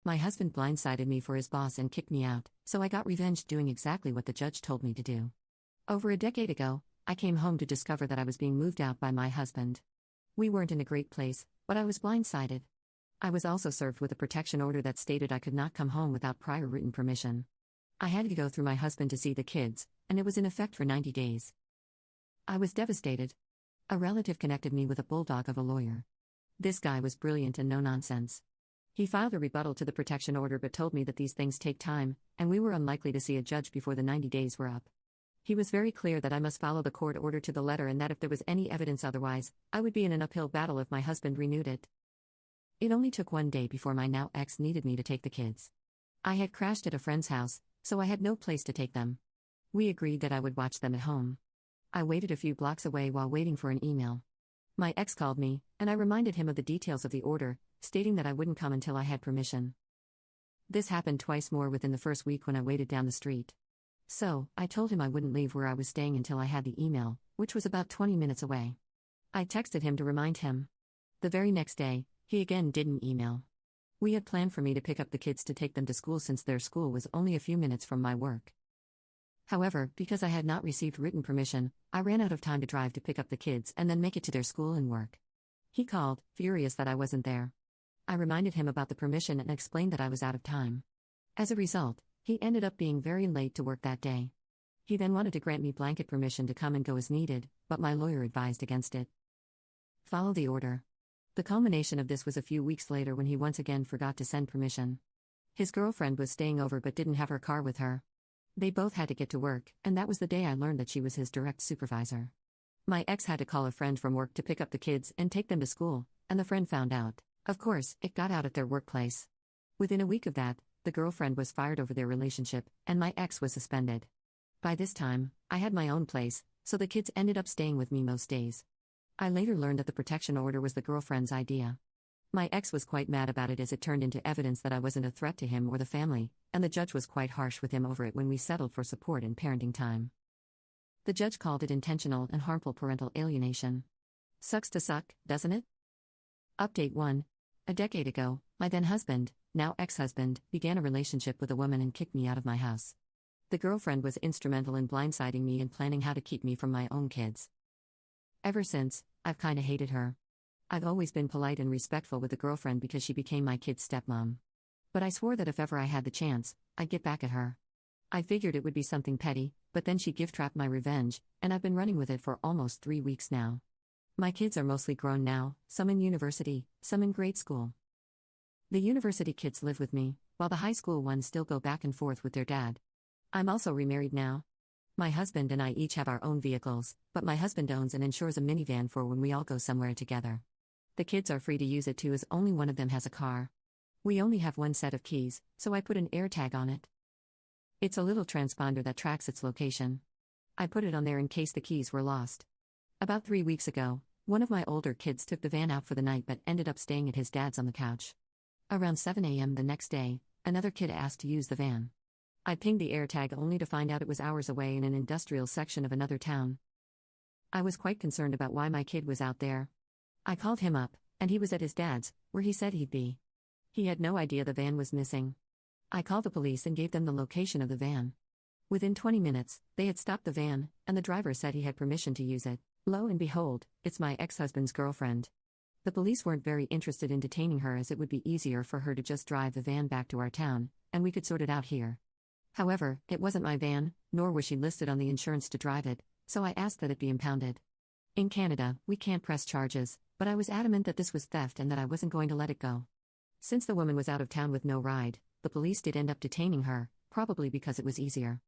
My husband blindsided me for his boss and kicked me out, so I got revenge doing exactly what the judge told me to do. Over a decade ago, I came home to discover that I was being moved out by my husband. We weren't in a great place, but I was blindsided. I was also served with a protection order that stated I could not come home without prior written permission. I had to go through my husband to see the kids, and it was in effect for 90 days. I was devastated. A relative connected me with a bulldog of a lawyer. This guy was brilliant and no nonsense. He filed a rebuttal to the protection order but told me that these things take time, and we were unlikely to see a judge before the 90 days were up. He was very clear that I must follow the court order to the letter and that if there was any evidence otherwise, I would be in an uphill battle if my husband renewed it. It only took one day before my now ex needed me to take the kids. I had crashed at a friend's house, so I had no place to take them. We agreed that I would watch them at home. I waited a few blocks away while waiting for an email. My ex called me, and I reminded him of the details of the order, stating that I wouldn't come until I had permission. This happened twice more within the first week when I waited down the street. So, I told him I wouldn't leave where I was staying until I had the email, which was about 20 minutes away. I texted him to remind him. The very next day, he again didn't email. We had planned for me to pick up the kids to take them to school since their school was only a few minutes from my work. However, because I had not received written permission, I ran out of time to drive to pick up the kids and then make it to their school and work. He called, furious that I wasn't there. I reminded him about the permission and explained that I was out of time. As a result, he ended up being very late to work that day. He then wanted to grant me blanket permission to come and go as needed, but my lawyer advised against it. Follow the order. The culmination of this was a few weeks later when he once again forgot to send permission. His girlfriend was staying over but didn't have her car with her. They both had to get to work, and that was the day I learned that she was his direct supervisor. My ex had to call a friend from work to pick up the kids and take them to school, and the friend found out. Of course, it got out at their workplace. Within a week of that, the girlfriend was fired over their relationship, and my ex was suspended. By this time, I had my own place, so the kids ended up staying with me most days. I later learned that the protection order was the girlfriend's idea. My ex was quite mad about it as it turned into evidence that I wasn't a threat to him or the family, and the judge was quite harsh with him over it when we settled for support and parenting time. The judge called it intentional and harmful parental alienation. Sucks to suck, doesn't it? Update 1. A decade ago, my then-husband, now ex-husband, began a relationship with a woman and kicked me out of my house. The girlfriend was instrumental in blindsiding me and planning how to keep me from my own kids. Ever since, I've kinda hated her. I've always been polite and respectful with the girlfriend because she became my kid's stepmom. But I swore that if ever I had the chance, I'd get back at her. I figured it would be something petty, but then she gift-wrapped my revenge, and I've been running with it for almost 3 weeks now. My kids are mostly grown now, some in university, some in grade school. The university kids live with me, while the high school ones still go back and forth with their dad. I'm also remarried now. My husband and I each have our own vehicles, but my husband owns and insures a minivan for when we all go somewhere together. The kids are free to use it too as only one of them has a car. We only have one set of keys, so I put an AirTag on it. It's a little transponder that tracks its location. I put it on there in case the keys were lost. About 3 weeks ago, one of my older kids took the van out for the night but ended up staying at his dad's on the couch. Around 7 a.m. the next day, another kid asked to use the van. I pinged the AirTag only to find out it was hours away in an industrial section of another town. I was quite concerned about why my kid was out there. I called him up, and he was at his dad's, where he said he'd be. He had no idea the van was missing. I called the police and gave them the location of the van. Within 20 minutes, they had stopped the van, and the driver said he had permission to use it. Lo and behold, it's my ex-husband's girlfriend. The police weren't very interested in detaining her as it would be easier for her to just drive the van back to our town, and we could sort it out here. However, it wasn't my van, nor was she listed on the insurance to drive it, so I asked that it be impounded. In Canada, we can't press charges, but I was adamant that this was theft and that I wasn't going to let it go. Since the woman was out of town with no ride, the police did end up detaining her, probably because it was easier.